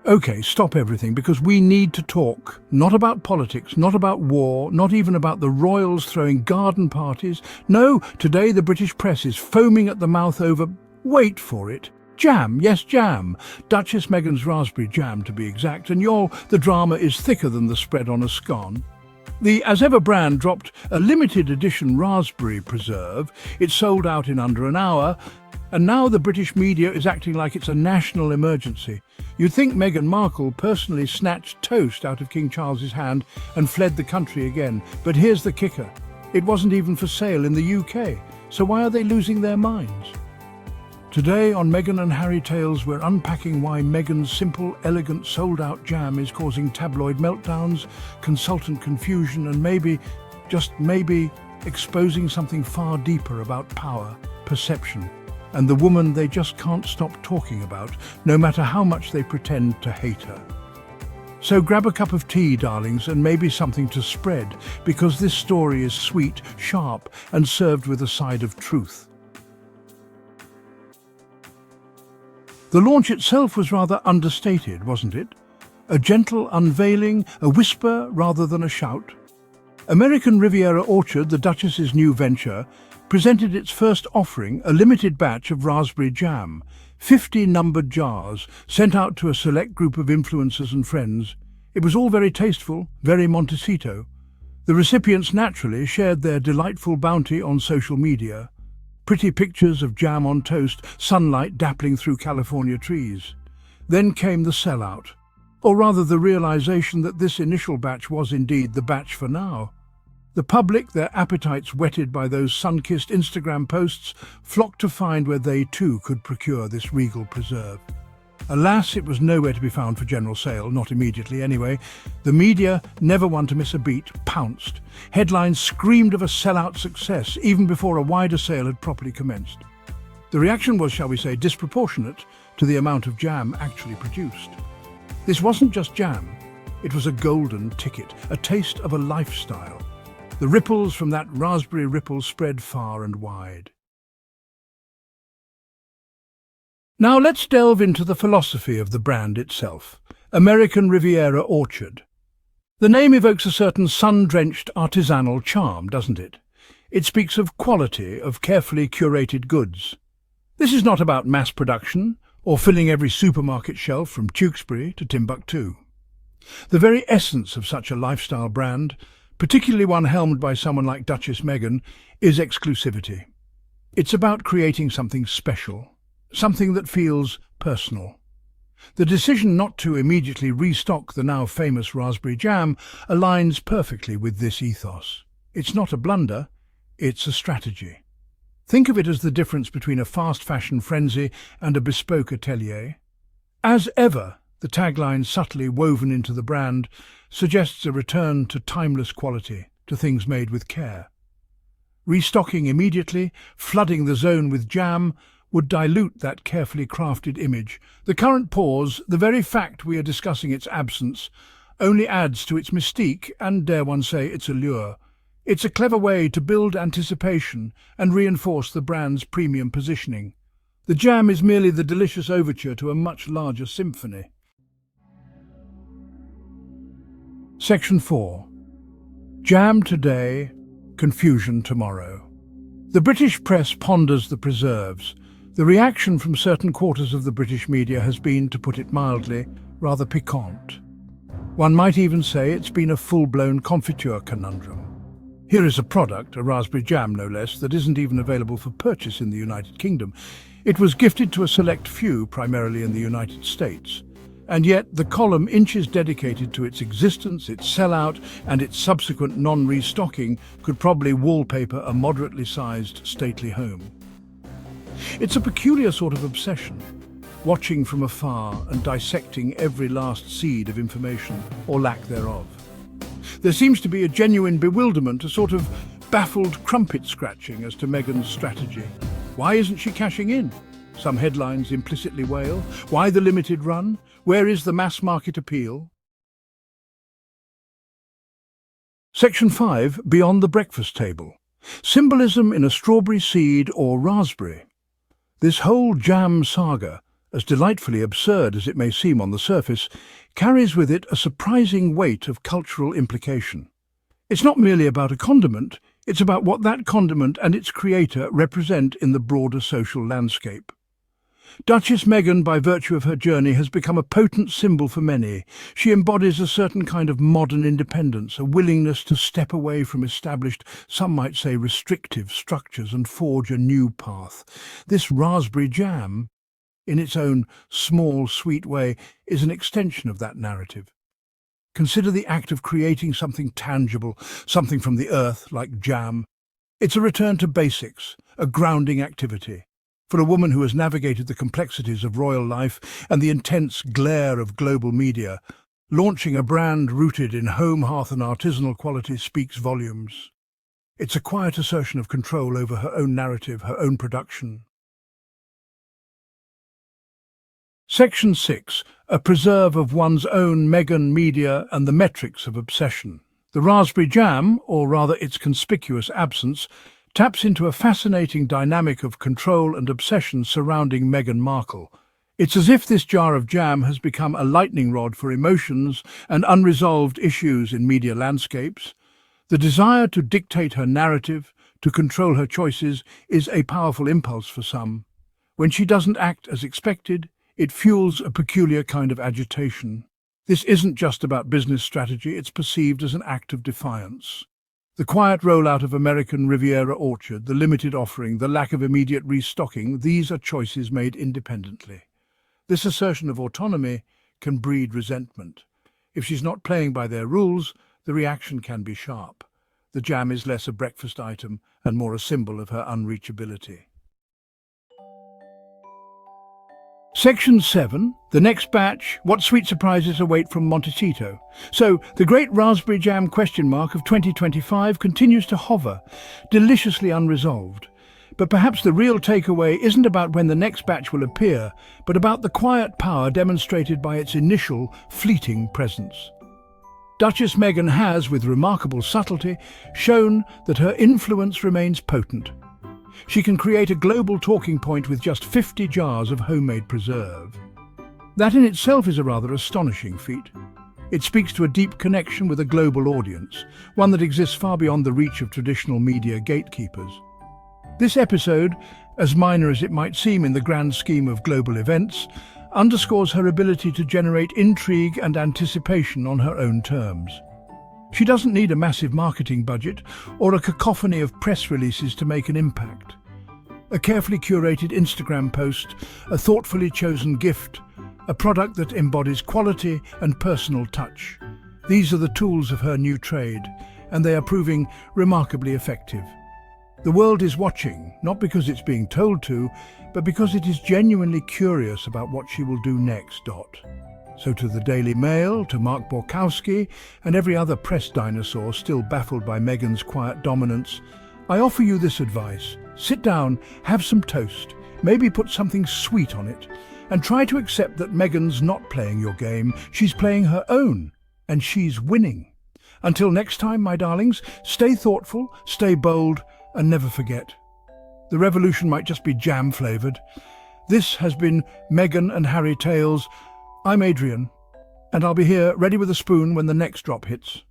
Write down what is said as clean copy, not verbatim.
Okay, stop everything, because we need to talk. Not about politics, not about war, not even about the royals throwing garden parties. No, today the British press is foaming at the mouth over, wait for it, jam, yes jam. Duchess Meghan's raspberry jam to be exact, and the drama is thicker than the spread on a scone. The As Ever brand dropped a limited edition raspberry preserve. It sold out in under an hour, and now the British media is acting like it's a national emergency. You'd think Meghan Markle personally snatched toast out of King Charles's hand and fled the country again. But here's the kicker. It wasn't even for sale in the UK, so why are they losing their minds? Today on Meghan and Harry Tales, we're unpacking why Meghan's simple, elegant, sold-out jam is causing tabloid meltdowns, consultant confusion, and maybe, just maybe, exposing something far deeper about power, perception, and the woman they just can't stop talking about, no matter how much they pretend to hate her. So grab a cup of tea, darlings, and maybe something to spread, because this story is sweet, sharp, and served with a side of truth. The launch itself was rather understated, wasn't it? A gentle unveiling, a whisper rather than a shout. American Riviera Orchard, the Duchess's new venture, presented its first offering, a limited batch of raspberry jam, 50 numbered jars, sent out to a select group of influencers and friends. It was all very tasteful, very Montecito. The recipients naturally shared their delightful bounty on social media. Pretty pictures of jam on toast, sunlight dappling through California trees. Then came the sellout, or rather the realization that this initial batch was indeed the batch for now. The public, their appetites whetted by those sun-kissed Instagram posts, flocked to find where they too could procure this regal preserve. Alas, it was nowhere to be found for general sale, not immediately anyway. The media, never one to miss a beat, pounced. Headlines screamed of a sellout success, even before a wider sale had properly commenced. The reaction was, shall we say, disproportionate to the amount of jam actually produced. This wasn't just jam, it was a golden ticket, a taste of a lifestyle. The ripples from that raspberry ripple spread far and wide. Now let's delve into the philosophy of the brand itself, American Riviera Orchard. The name evokes a certain sun-drenched artisanal charm, doesn't it? It speaks of quality, of carefully curated goods. This is not about mass production or filling every supermarket shelf from Tewkesbury to Timbuktu. The very essence of such a lifestyle brand, particularly one helmed by someone like Duchess Meghan, is exclusivity. It's about creating something special, something that feels personal. The decision not to immediately restock the now famous raspberry jam aligns perfectly with this ethos. It's not a blunder, it's a strategy. Think of it as the difference between a fast fashion frenzy and a bespoke atelier. As ever, the tagline subtly woven into the brand suggests a return to timeless quality, to things made with care. Restocking immediately, flooding the zone with jam, would dilute that carefully crafted image. The current pause, the very fact we are discussing its absence, only adds to its mystique and, dare one say, its allure. It's a clever way to build anticipation and reinforce the brand's premium positioning. The jam is merely the delicious overture to a much larger symphony. Section 4. Jam today, confusion tomorrow. The British press ponders the preserves. The reaction from certain quarters of the British media has been, to put it mildly, rather piquant. One might even say it's been a full-blown confiture conundrum. Here is a product, a raspberry jam no less, that isn't even available for purchase in the United Kingdom. It was gifted to a select few, primarily in the United States. And yet the column inches dedicated to its existence, its sellout, and its subsequent non-restocking could probably wallpaper a moderately sized, stately home. It's a peculiar sort of obsession, watching from afar and dissecting every last seed of information, or lack thereof. There seems to be a genuine bewilderment, a sort of baffled crumpet scratching as to Meghan's strategy. Why isn't she cashing in? Some headlines implicitly wail. Why the limited run? Where is the mass market appeal? Section 5. Beyond the breakfast table. Symbolism in a strawberry seed or raspberry. This whole jam saga, as delightfully absurd as it may seem on the surface, carries with it a surprising weight of cultural implication. It's not merely about a condiment, it's about what that condiment and its creator represent in the broader social landscape. Duchess Meghan, by virtue of her journey, has become a potent symbol for many. She embodies a certain kind of modern independence, a willingness to step away from established, some might say restrictive structures and forge a new path. This raspberry jam, in its own small, sweet way, is an extension of that narrative. Consider the act of creating something tangible, something from the earth, like jam. It's a return to basics, a grounding activity. For a woman who has navigated the complexities of royal life and the intense glare of global media, launching a brand rooted in home, hearth and artisanal quality speaks volumes. It's a quiet assertion of control over her own narrative, her own production. Section 6. A preserve of one's own Meghan media and the metrics of obsession. The raspberry jam, or rather its conspicuous absence, taps into a fascinating dynamic of control and obsession surrounding Meghan Markle. It's as if this jar of jam has become a lightning rod for emotions and unresolved issues in media landscapes. The desire to dictate her narrative, to control her choices, is a powerful impulse for some. When she doesn't act as expected, it fuels a peculiar kind of agitation. This isn't just about business strategy, it's perceived as an act of defiance. The quiet rollout of American Riviera Orchard, the limited offering, the lack of immediate restocking, these are choices made independently. This assertion of autonomy can breed resentment. If she's not playing by their rules, the reaction can be sharp. The jam is less a breakfast item and more a symbol of her unreachability. Section 7. The next batch. What sweet surprises await from Montecito? So, the great raspberry jam of 2025 continues to hover, deliciously unresolved. But perhaps the real takeaway isn't about when the next batch will appear, but about the quiet power demonstrated by its initial, fleeting presence. Duchess Meghan has, with remarkable subtlety, shown that her influence remains potent. She can create a global talking point with just 50 jars of homemade preserve. That in itself is a rather astonishing feat. It speaks to a deep connection with a global audience, one that exists far beyond the reach of traditional media gatekeepers. This episode, as minor as it might seem in the grand scheme of global events, underscores her ability to generate intrigue and anticipation on her own terms. She doesn't need a massive marketing budget or a cacophony of press releases to make an impact. A carefully curated Instagram post, a thoughtfully chosen gift, a product that embodies quality and personal touch. These are the tools of her new trade, and they are proving remarkably effective. The world is watching, not because it's being told to, but because it is genuinely curious about what she will do next. So to the Daily Mail, to Mark Borkowski, and every other press dinosaur still baffled by Meghan's quiet dominance, I offer you this advice. Sit down, have some toast, maybe put something sweet on it, and try to accept that Meghan's not playing your game, she's playing her own, and she's winning. Until next time, my darlings, stay thoughtful, stay bold, and never forget. The revolution might just be jam-flavoured. This has been Meghan and Harry Tales. I'm Adrian, and I'll be here ready with a spoon when the next drop hits.